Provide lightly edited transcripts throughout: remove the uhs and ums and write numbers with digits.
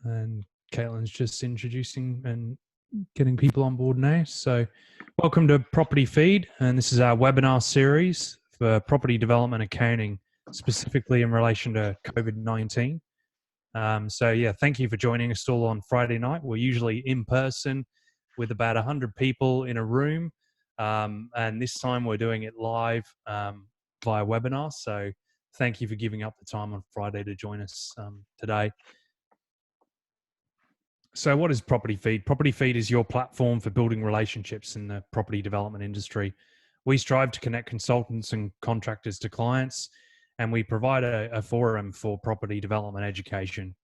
and Caitlin's just introducing and getting people on board now. So welcome to Property Feed, and this is our webinar series for property development accounting, specifically in relation to COVID-19. Thank you for joining us all on Friday night. We're usually in person with about 100 people in a room, and this time we're doing it live via webinar. So thank you for giving up the time on Friday to join us today. So what is Property Feed? Property Feed is your platform for building relationships in the property development industry. We strive to connect consultants and contractors to clients, and we provide a forum for property development education.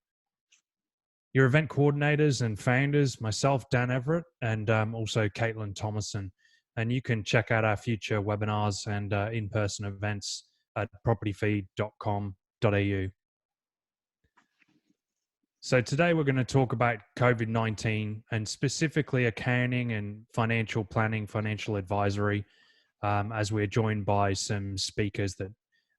Your event coordinators and founders, myself, Dan Everett, and also Caitlin Thomason. And you can check out our future webinars and in-person events at propertyfeed.com.au. So today we're going to talk about COVID-19 and specifically accounting and financial planning, financial advisory, as we're joined by some speakers that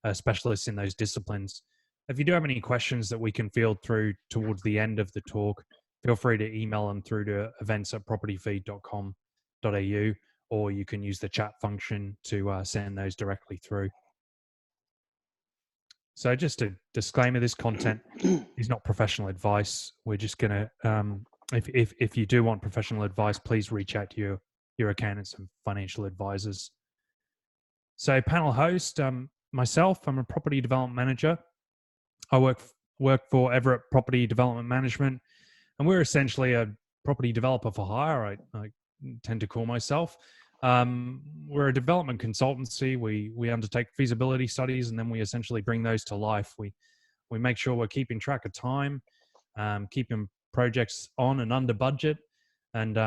are specialists in those disciplines. If you do have any questions that we can field through towards the end of the talk, feel free to email them through to events@propertyfeed.com.au, or you can use the chat function to send those directly through. So just a disclaimer, this content is not professional advice. We're just going to, if you do want professional advice, please reach out to your accountants and financial advisors. So panel host, myself, I'm a property development manager. I work for Everett Property Development Management, and we're essentially a property developer for hire, I tend to call myself. We're a development consultancy. We undertake feasibility studies, and then we essentially bring those to life. We make sure we're keeping track of time, keeping projects on and under budget, and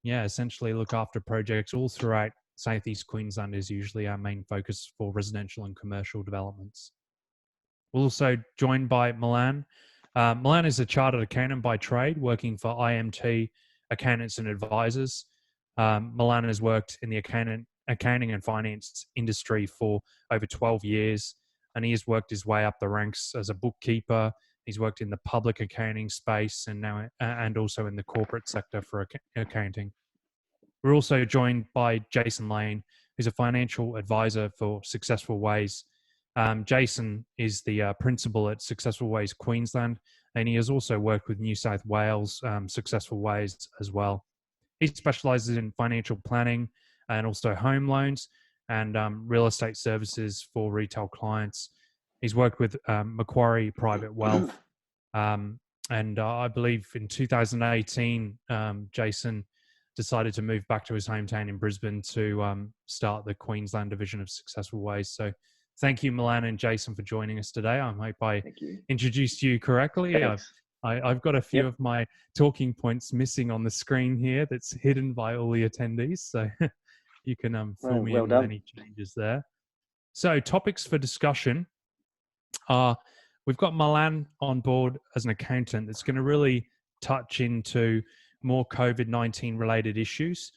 essentially look after projects all throughout Southeast Queensland is usually our main focus for residential and commercial developments. We're also joined by Milan. Milan is a chartered accountant by trade, working for IMT Accountants and Advisors. Milan has worked in the accounting and finance industry for over 12 years, and he has worked his way up the ranks as a bookkeeper. He's worked in the public accounting space and also in the corporate sector for accounting. We're also joined by Jason Lane, who's a financial advisor for Successful Ways. Jason is the principal at Successful Ways Queensland, and he has also worked with New South Wales Successful Ways as well. He specializes in financial planning and also home loans and real estate services for retail clients. He's worked with Macquarie Private Wealth. And I believe in 2018, Jason decided to move back to his hometown in Brisbane to start the Queensland division of Successful Ways. So thank you, Milan and Jason, for joining us today. I hope I introduced you correctly. I've got a few of my talking points missing on the screen here that's hidden by all the attendees. So you can fill me in with any changes there. So topics for discussion are, we've got Milan on board as an accountant that's going to really touch into more COVID-19 related issues,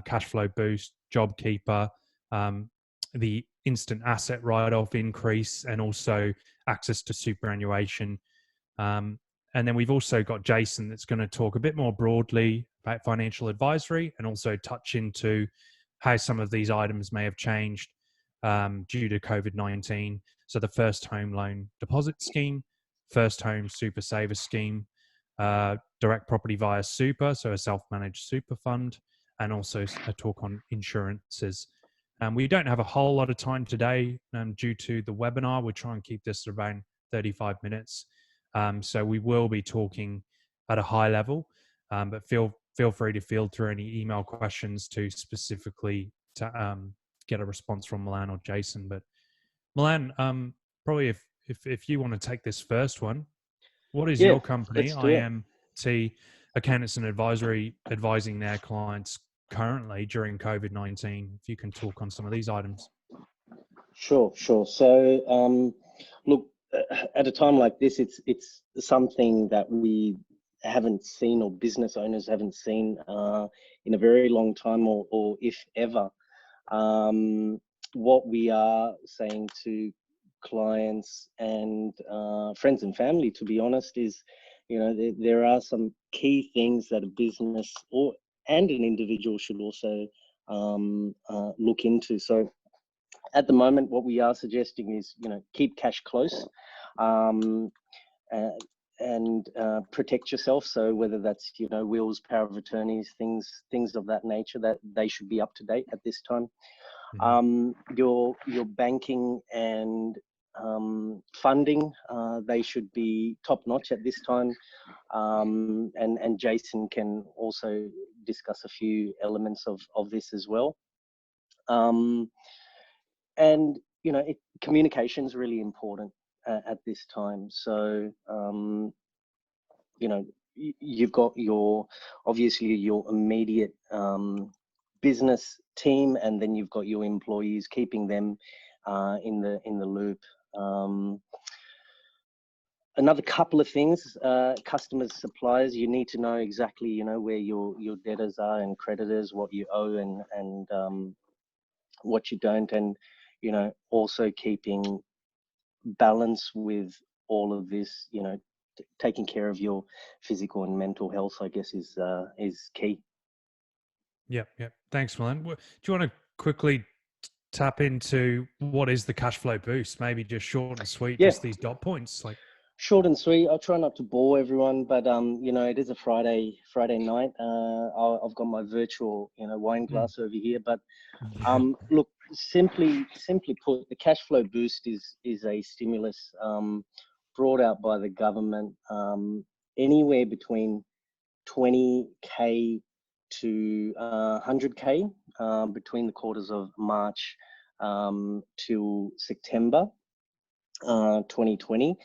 cash flow boost, JobKeeper, the instant asset write-off increase, and also access to superannuation. And then we've also got Jason that's going to talk a bit more broadly about financial advisory and also touch into how some of these items may have changed due to COVID-19. So the first home loan deposit scheme, first home super saver scheme, direct property via super, so a self-managed super fund, and also a talk on insurances. We don't have a whole lot of time today due to the webinar. We'll try and keep this around 35 minutes. So we will be talking at a high level, but feel free to field through any email questions to specifically to get a response from Milan or Jason. But Milan, probably if you want to take this first one, what is your company, IMT Accountants and Advisory, advising their clients currently during COVID-19? If you can talk on some of these items. Sure. So, look, at a time like this, it's something that we haven't seen, or business owners haven't seen in a very long time, or if ever. What we are saying to clients and friends and family, to be honest, is there are some key things that a business and an individual should also look into. So at the moment, what we are suggesting is, keep cash close, and protect yourself. So whether that's, wills, power of attorneys, things of that nature, that they should be up to date at this time. Your banking and funding, they should be top notch at this time. And Jason can also discuss a few elements of this as well. And communication is really important at this time. So you've got obviously your immediate business team, and then you've got your employees, keeping them in the loop. Another couple of things, customers, suppliers, you need to know exactly, where your debtors are and creditors, what you owe and what you don't, and also keeping balance with all of this, taking care of your physical and mental health, I guess, is key. Yep. Thanks, Milan. Do you want to quickly tap into what is the cash flow boost? Maybe just short and sweet, just these dot points. Like short and sweet. I'll try not to bore everyone, but it is a Friday night. I've got my virtual wine glass over here, but look, simply put, the cash flow boost is a stimulus brought out by the government, anywhere between 20k to 100k between the quarters of March till September 2020.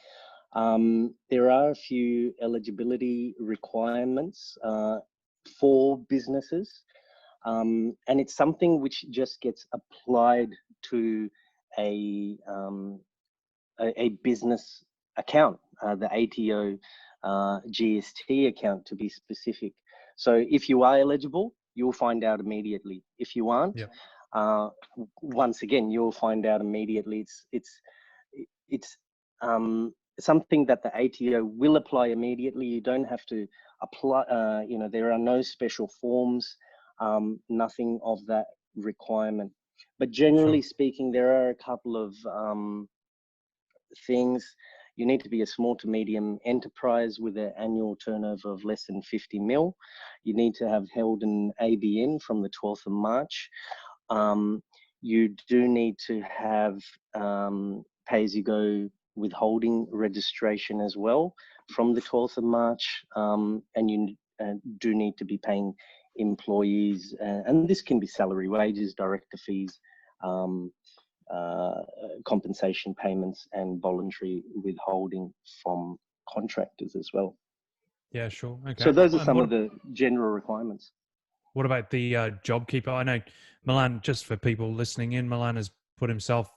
There are a few eligibility requirements for businesses, and it's something which just gets applied to a business account, the ATO GST account to be specific. So if you are eligible, you'll find out immediately. If you aren't, once again, you'll find out immediately. It's something that the ATO will apply immediately. You don't have to apply, there are no special forms, nothing of that requirement. But generally speaking, there are a couple of things. You need to be a small to medium enterprise with an annual turnover of less than 50 mil. You need to have held an ABN from the 12th of March. You do need to have pay-as-you-go withholding registration as well from the 12th of March. And you do need to be paying employees, and this can be salary, wages, director fees, compensation payments, and voluntary withholding from contractors as well. Yeah, sure. Okay. So those are some of the general requirements. What about the JobKeeper? I know Milan, just for people listening in, Milan has put himself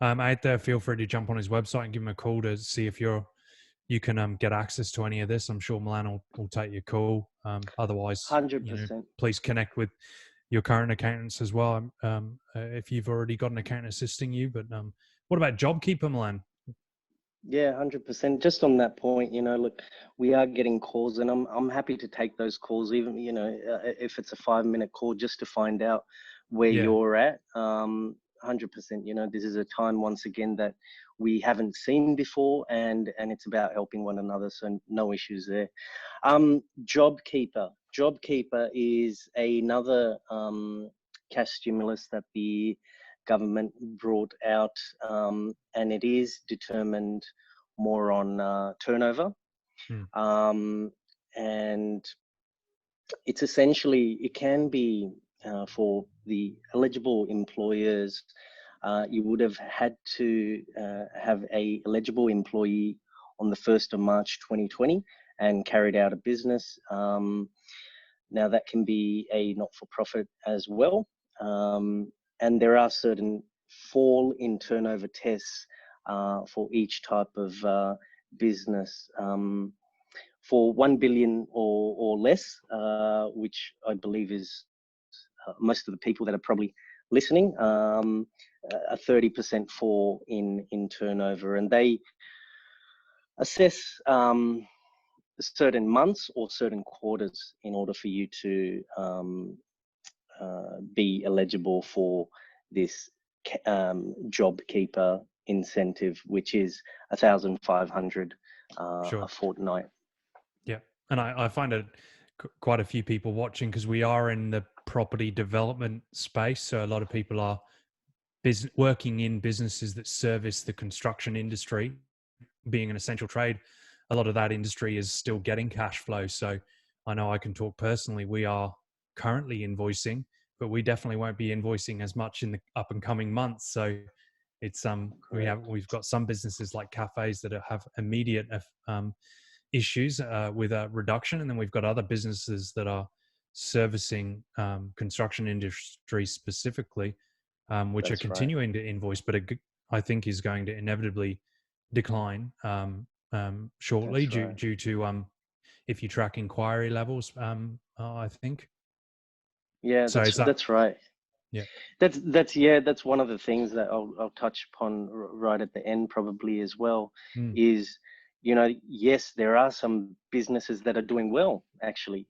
out there. Feel free to jump on his website and give him a call to see if you can get access to any of this. I'm sure Milan will take your call. Otherwise, 100%. Please connect with your current accountants as well, if you've already got an accountant assisting you. But what about JobKeeper, Milan? Yeah, 100%. Just on that point, look, we are getting calls, and I'm happy to take those calls, even if it's a 5-minute call, just to find out where you're at. 100%. This is a time, once again, that we haven't seen before, and it's about helping one another. So no issues there. JobKeeper is another cash stimulus that the government brought out, and it is determined more on turnover. And it's essentially, it can be for the eligible employers, you would have had to have a eligible employee on the 1st of March 2020 and carried out a business. Now that can be a not-for-profit as well. And there are certain fall in turnover tests for each type of business. For 1 billion or less, which I believe is most of the people that are probably listening, a 30% fall in turnover. And they assess certain months or certain quarters in order for you to be eligible for this job keeper incentive, which is 1,500 Sure. a fortnight. Yeah. And I find it quite a few people watching because we are in the property development space. So a lot of people are working in businesses that service the construction industry, being an essential trade. A lot of that industry is still getting cash flow. So I know I can talk personally. We are currently invoicing, but we definitely won't be invoicing as much in the up and coming months. So it's we've got some businesses like cafes that have immediate issues with a reduction, and then we've got other businesses that are servicing construction industry specifically, which are That's right. continuing to invoice, but I think is going to inevitably decline shortly That's right. due to if you track inquiry levels, I think. Yeah, So is that, that's right. yeah. That's one of the things that I'll touch upon right at the end probably as well. Mm, Is, yes, there are some businesses that are doing well actually.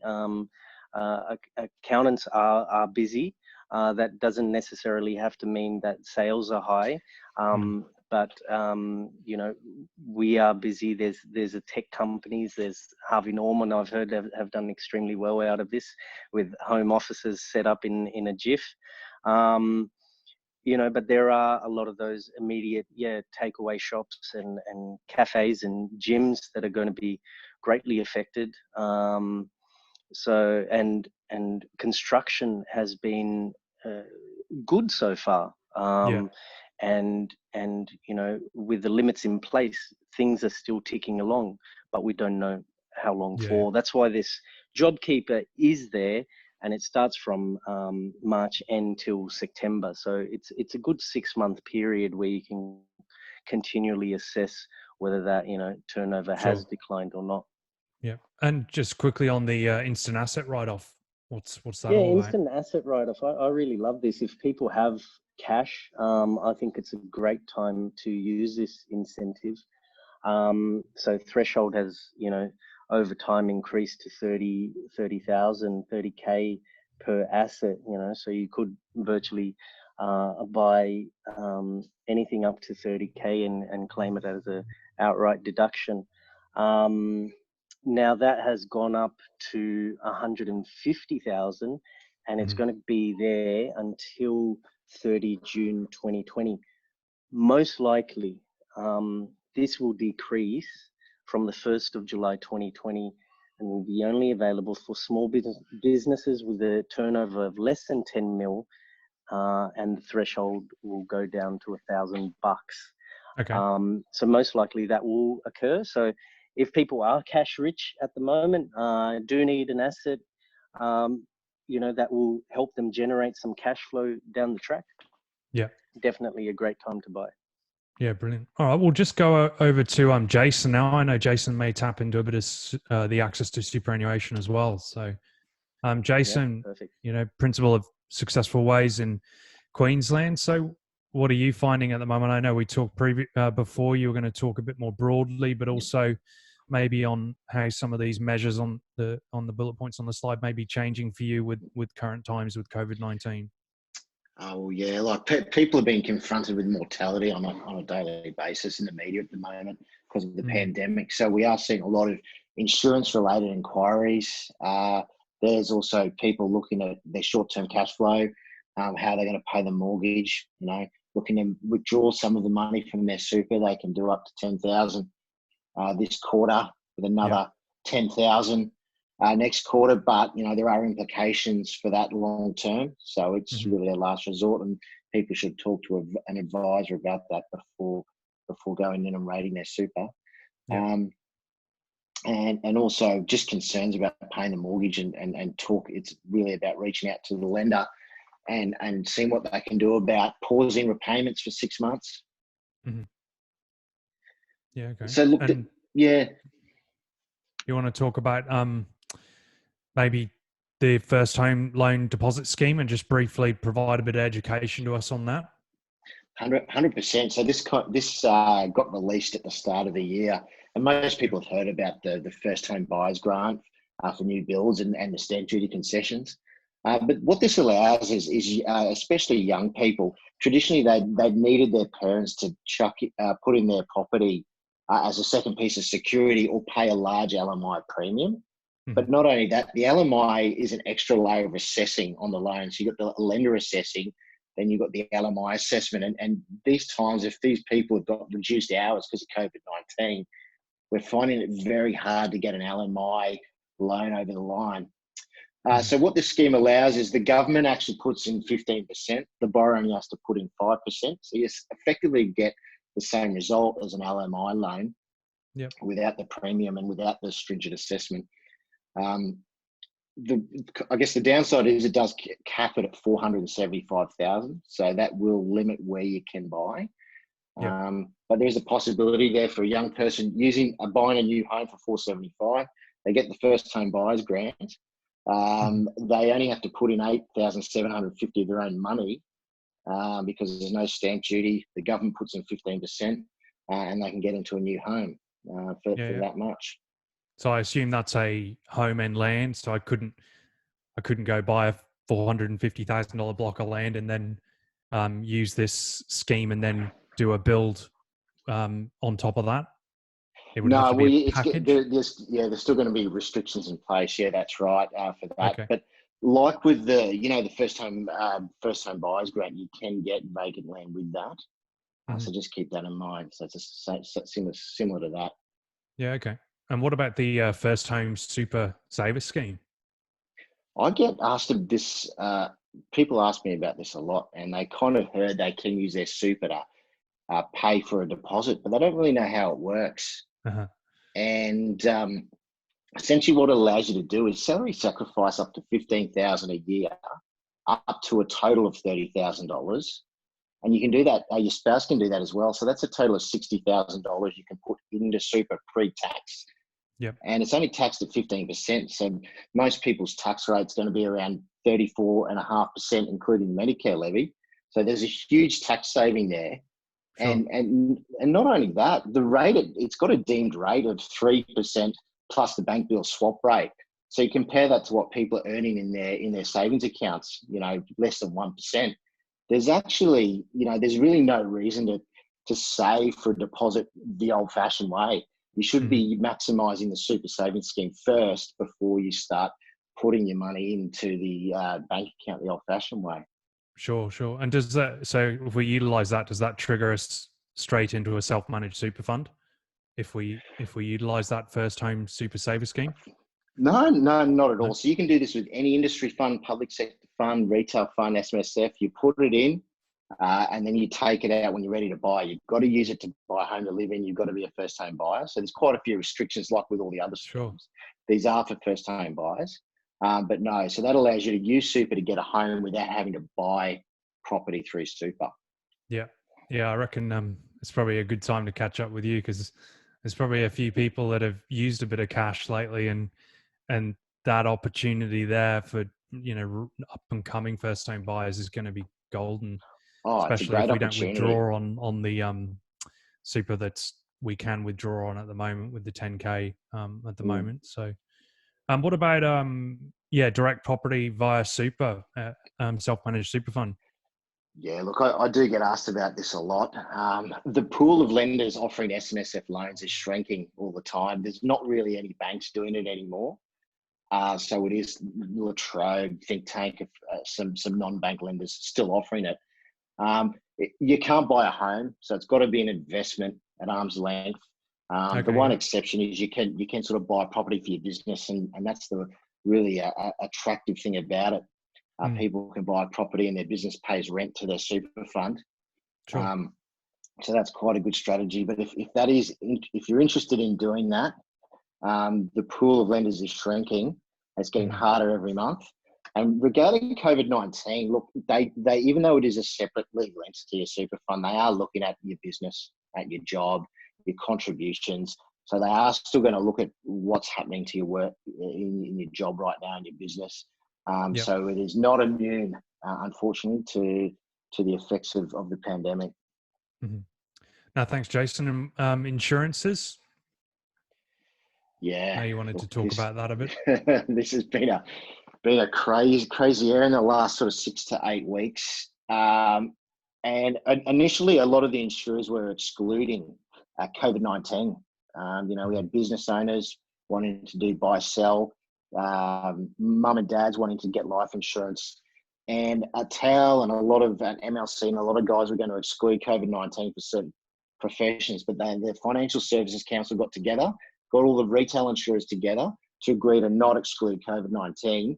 Accountants are busy. That doesn't necessarily have to mean that sales are high. mm, But we are busy. There's a tech companies. There's Harvey Norman. I've heard have done extremely well out of this, with home offices set up in a jiff. But there are a lot of those immediate, takeaway shops and cafes and gyms that are going to be greatly affected. And construction has been good so far. yeah, And with the limits in place, things are still ticking along, but we don't know how long yeah, for. That's why this JobKeeper is there, and it starts from March end till September. So it's a good 6-month period where you can continually assess whether that turnover has sure. declined or not. Yeah. And just quickly on the instant asset write-off, what's that Yeah, all about? instant asset write-off. I really love this. If people have cash, I think it's a great time to use this incentive. So threshold has, over time increased to 30,000, 30K per asset, so you could virtually buy anything up to 30K and claim it as a outright deduction. Now that has gone up to 150,000, and it's Mhm. going to be there until 30 June 2020. Most likely, this will decrease from the 1st of July 2020 and will be only available for small businesses with a turnover of less than 10 mil, and the threshold will go down to $1,000. Okay. So most likely that will occur. So if people are cash rich at the moment, do need an asset, that will help them generate some cash flow down the track, Yeah. definitely a great time to buy. Yeah, brilliant. All right, we'll just go over to Jason now. I know Jason may tap into a bit of the access to superannuation as well. So, Yeah, Jason, perfect. principal of Successful Ways in Queensland. So, what are you finding at the moment? I know we talked before. You were going to talk a bit more broadly, but also maybe on how some of these measures on the bullet points on the slide may be changing for you with current times with COVID-19. Oh yeah, like people are being confronted with mortality on a daily basis in the media at the moment because of the pandemic. So we are seeing a lot of insurance-related inquiries. There's also people looking at their short-term cash flow, how they're going to pay the mortgage. Looking to withdraw some of the money from their super. They can do up to 10,000 this quarter with another 10,000. Next quarter, but there are implications for that long term. So it's really a last resort, and people should talk to an advisor about that before going in and rating their super. Yeah. And also just concerns about paying the mortgage and talk. It's really about reaching out to the lender and seeing what they can do about pausing repayments for 6 months. Mm-hmm. Yeah. Okay. So look, yeah. You want to talk about maybe the first home loan deposit scheme and just briefly provide a bit of education to us on that? 100%. So this got released at the start of the year. And most people have heard about the first home buyers grant for new builds and the stamp duty concessions. But what this allows is especially young people, traditionally they'd needed their parents to put in their property as a second piece of security or pay a large LMI premium. But not only that, the LMI is an extra layer of assessing on the loan. So you've got the lender assessing, then you've got the LMI assessment. And these times, if these people have got reduced hours because of COVID-19, we're finding it very hard to get an LMI loan over the line. So what this scheme allows is the government actually puts in 15%. The borrower only has to put in 5%. So you effectively get the same result as an LMI loan without the premium and without the stringent assessment. I guess the downside is it does cap it at 475,000. So that will limit where you can buy. But there's a possibility there for a young person buying a new home for 475. They get the first home buyers grant. They only have to put in 8,750 of their own money because there's no stamp duty. The government puts in 15%, and they can get into a new home for that much. So I assume that's a home and land. So I couldn't go buy a $450,000 block of land and then use this scheme and then do a build on top of that. It would have to be a package. There's still going to be restrictions in place. Yeah, that's right for that. Okay. But like with the first home buyers grant, you can get vacant land with that. So just keep that in mind. So it's similar to that. Yeah. Okay. And what about the first home super saver scheme? I get asked this. People ask me about this a lot, and they kind of heard they can use their super to pay for a deposit, but they don't really know how it works. And essentially, what it allows you to do is salary sacrifice up to $15,000 a year, up to a total of $30,000, and you can do that. Your spouse can do that as well. So that's a total of $60,000 you can put into super pre-tax. And it's only taxed at 15%. So most people's tax rate's going to be around 34.5%, including Medicare levy. So there's a huge tax saving there. Sure. And not only that, the rate, it's got a deemed rate of 3% plus the bank bill swap rate. So you compare that to what people are earning in their savings accounts, less than 1%. There's actually, there's really no reason to save for a deposit the old fashioned way. You should be maximising the super savings scheme first before you start putting your money into the bank account the old-fashioned way. Sure. And does that? So if we utilise that, does that trigger us straight into a self-managed super fund? If we utilise that first home super saver scheme? No, not at all. So you can do this with any industry fund, public sector fund, retail fund, SMSF. You put it in. And then you take it out when you're ready to buy. You've got to use it to buy a home to live in. You've got to be a first home buyer. So there's quite a few restrictions like with all the other schemes. These are for first home buyers. But no, so that allows you to use super to get a home without having to buy property through super. Yeah. I reckon it's probably a good time to catch up with you because there's probably a few people that have used a bit of cash lately and that opportunity there for, up and coming first home buyers is going to be golden. Especially if we don't withdraw on the super that's we can withdraw on at the moment with the 10K at the moment. So what about direct property via super self-managed super fund? Yeah, look, I do get asked about this a lot. The pool of lenders offering SMSF loans is shrinking all the time. There's not really any banks doing it anymore. So it is Latrobe, Think Tank, some non-bank lenders still offering it. You can't buy a home, so it's got to be an investment at arm's length. The one exception is you can sort of buy property for your business, and that's the really attractive thing about it. People can buy property and their business pays rent to their super fund. Sure. So that's quite a good strategy. But if you're interested in doing that, the pool of lenders is shrinking. It's getting harder every month. And regarding COVID-19, look, they even though it is a separate legal entity, a super fund, they are looking at your business, at your job, your contributions. So they are still going to look at what's happening to your work in your job right now in your business. So it is not immune, unfortunately, to the effects of the pandemic. Now, thanks, Jason. Insurances? Yeah. Now you wanted to Look, talk about that a bit. this has been a crazy year in the last sort of 6 to 8 weeks. And initially, a lot of the insurers were excluding COVID-19. We had business owners wanting to do buy sell, mum and dads wanting to get life insurance, and TAL and a lot of MLC and a lot of guys were going to exclude COVID-19 for certain professions. But the Financial Services Council got together, got all the retail insurers together to agree to not exclude COVID-19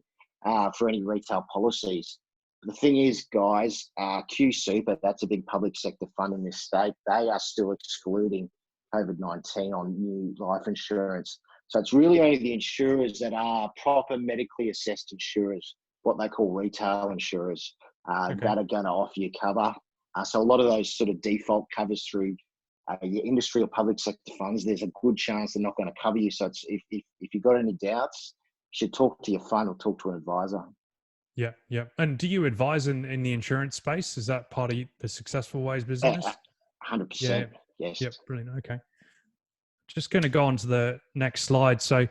for any retail policies. The thing is, guys, Q Super, that's a big public sector fund in this state, they are still excluding COVID-19 on new life insurance. So it's really only the insurers that are proper medically assessed insurers, what they call retail insurers, that are going to offer you cover. So a lot of those sort of default covers through your industry or public sector funds, there's a good chance they're not going to cover you. So it's, if you've got any doubts, you should talk to your fund or talk to an advisor. Yeah, yeah. And do you advise in the insurance space? Is that part of the Successful Ways business? 100%. Yeah. Yes. Yep. Brilliant. Okay. Just going to go on to the next slide. So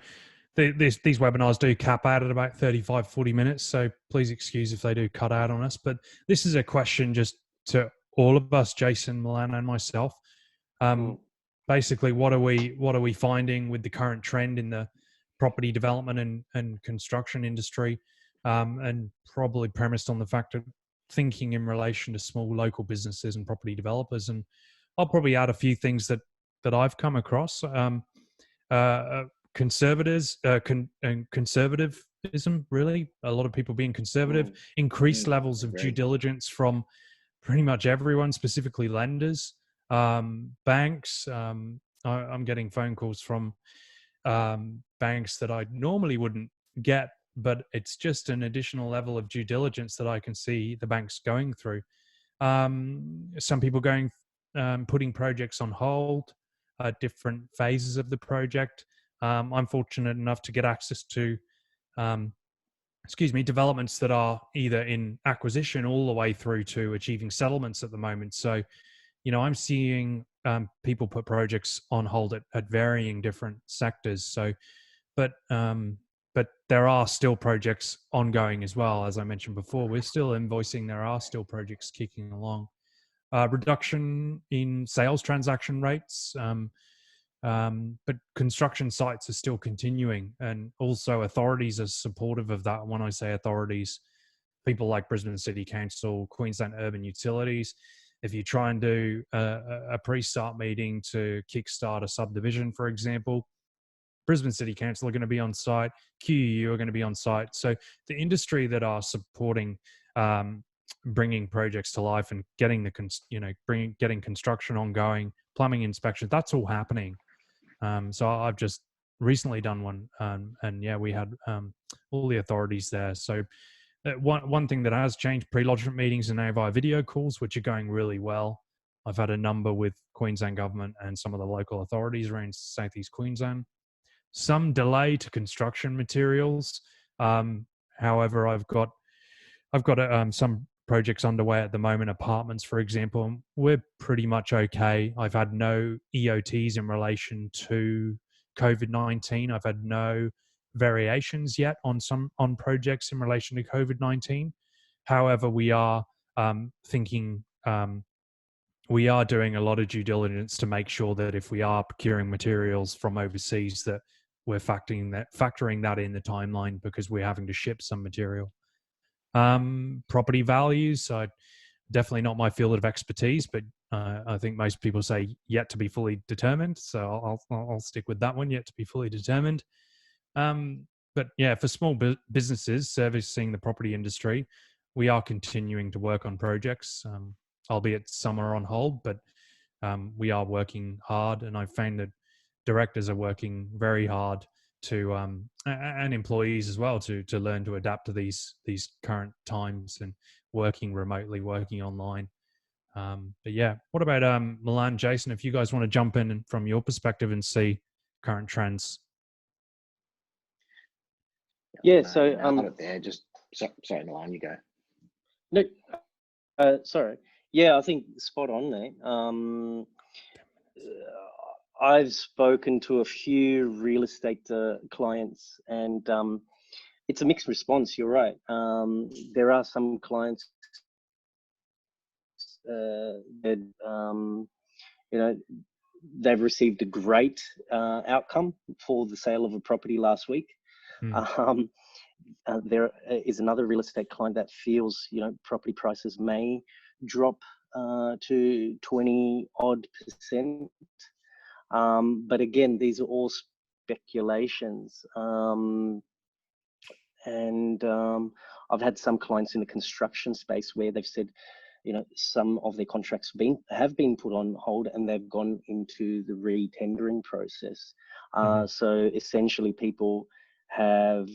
these webinars do cap out at about 35, 40 minutes. So please excuse if they do cut out on us. But this is a question just to all of us, Jason, Milan, and myself. Basically, what are we finding with the current trend in the property development and construction industry? And probably premised on the fact of thinking in relation to small local businesses and property developers. And I'll probably add a few things that I've come across. Conservatives and conservatism, really, a lot of people being conservative, increased levels of due diligence from pretty much everyone, specifically lenders, banks. I'm getting phone calls from banks that I normally wouldn't get, but it's just an additional level of due diligence that I can see the banks going through. Some people putting projects on hold at different phases of the project. I'm fortunate enough to get access to developments that are either in acquisition all the way through to achieving settlements at the moment. So, I'm seeing people put projects on hold at varying different sectors. So, but there are still projects ongoing as well. As I mentioned before, we're still invoicing. There are still projects kicking along. Reduction in sales transaction rates, but construction sites are still continuing, and also authorities are supportive of that. When I say authorities, people like Brisbane City Council, Queensland Urban Utilities. If you try and do a pre-start meeting to kickstart a subdivision, for example, Brisbane City Council are going to be on site, QUU are going to be on site. So the industry that are supporting bringing projects to life and getting getting construction ongoing, plumbing inspection, that's all happening. So I've just recently done one, and yeah, we had all the authorities there. So one thing that has changed, pre-lodgement meetings are now via video calls, which are going really well. I've had a number with Queensland government and some of the local authorities around Southeast Queensland. Some delay to construction materials. However, I've got some projects underway at the moment, apartments, for example. We're pretty much okay. I've had no EOTs in relation to COVID-19. I've had no variations yet on projects in relation to COVID-19. However, we are thinking we are doing a lot of due diligence to make sure that if we are procuring materials from overseas, that we're factoring that in the timeline, because we're having to ship some material. Property values, definitely not my field of expertise, but I think most people say yet to be fully determined. So I'll stick with that one, yet to be fully determined. But yeah, for small businesses servicing the property industry, we are continuing to work on projects, albeit some are on hold, but we are working hard, and I've found that directors are working very hard to and employees as well to learn to adapt to these current times and working remotely, working online. But yeah, what about Milan, Jason, if you guys want to jump in from your perspective and see current trends? Yeah, so sorry, Milan, you go. No, sorry. Yeah, I think spot on there. I've spoken to a few real estate clients, and it's a mixed response. You're right. There are some clients that you know, they've received a great outcome for the sale of a property last week. Mm. There is another real estate client that feels, you know, property prices may drop to 20 odd percent. But again, these are all speculations. I've had some clients in the construction space where they've said, you know, some of their contracts have been put on hold and they've gone into the re-tendering process. So essentially people have,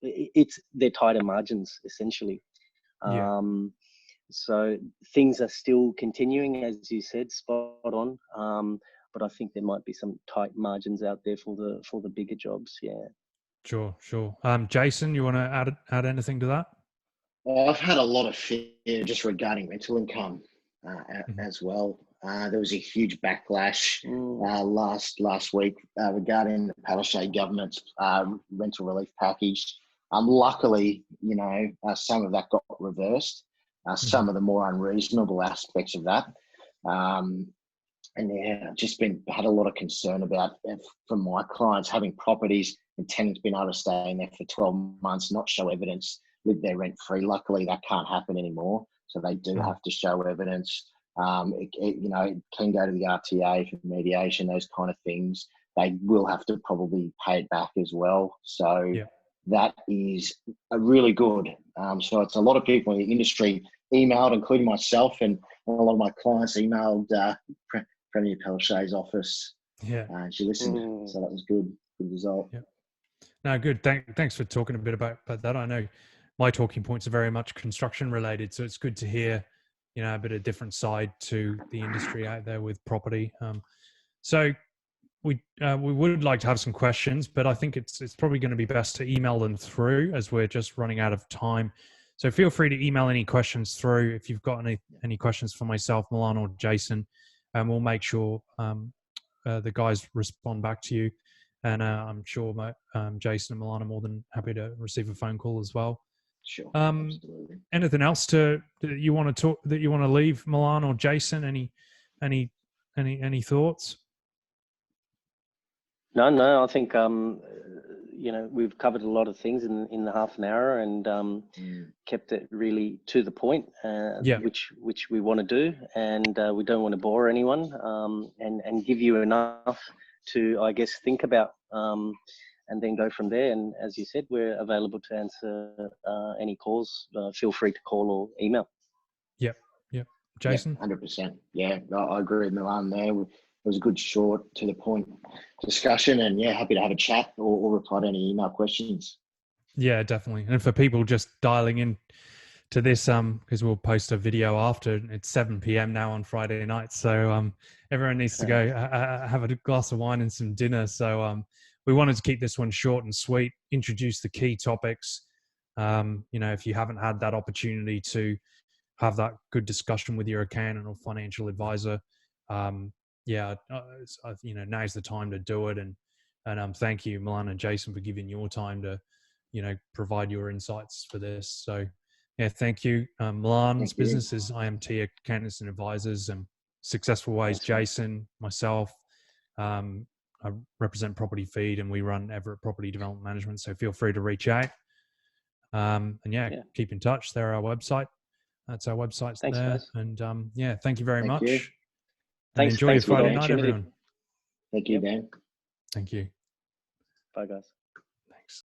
they're tighter margins essentially. Yeah. So things are still continuing, as you said, spot on. But I think there might be some tight margins out there for the bigger jobs. Yeah. Sure. Jason, you want to add anything to that? Well, I've had a lot of fear just regarding rental income as well. There was a huge backlash last week regarding the Palaszczuk government's rental relief package. Luckily, you know, some of that got reversed. Some of the more unreasonable aspects of that. And yeah, just had a lot of concern about from my clients having properties and tenants being able to stay in there for 12 months, not show evidence, live there rent free. Luckily, that can't happen anymore. So they do have to show evidence. You know, it can go to the RTA for mediation, those kind of things. They will have to probably pay it back as well. So that is a really good. So it's a lot of people in the industry emailed, including myself, and a lot of my clients emailed Premier Palaszczuk's office. And she listened. So that was good result. Yeah. No, good. Thanks for talking a bit about that. I know my talking points are very much construction related, so it's good to hear, you know, a bit of different side to the industry out there with property. So we would like to have some questions, but I think it's probably going to be best to email them through as we're just running out of time. So feel free to email any questions through if you've got any questions for myself, Milan, or Jason, and we'll make sure the guys respond back to you. And I'm sure Jason and Milan are more than happy to receive a phone call as well. Sure. Absolutely. Anything else that you want to talk, that you want to leave, Milan or Jason? Any thoughts? No. I think you know, we've covered a lot of things in the half an hour, and kept it really to the point, which we want to do, and we don't want to bore anyone, and give you enough to, I guess, think about, and then go from there. And as you said, we're available to answer any calls. Feel free to call or email. Yep. Jason? 100%. Yeah, I agree with Milan there. It was a good, short, to the point discussion, and happy to have a chat or reply to any email questions. Yeah, definitely. And for people just dialing in to this, because we'll post a video after, it's 7 p.m. now on Friday night, so everyone needs to go have a glass of wine and some dinner. So we wanted to keep this one short and sweet, introduce the key topics. You know, if you haven't had that opportunity to have that good discussion with your accountant or financial advisor, you know, now's the time to do it. And thank you, Milan and Jason, for giving your time to, you know, provide your insights for this. So thank you. Milan's business is IMT Accountants and Advisors, and Successful Ways. Jason, myself, I represent Property Feed, and we run Everett Property Development Management. So feel free to reach out. And keep in touch. They're our website. That's our website. Thanks, there. Guys. And thank you very much. You. And enjoy your Friday night, everyone. Thank you, Dan. Thank you. Bye, guys.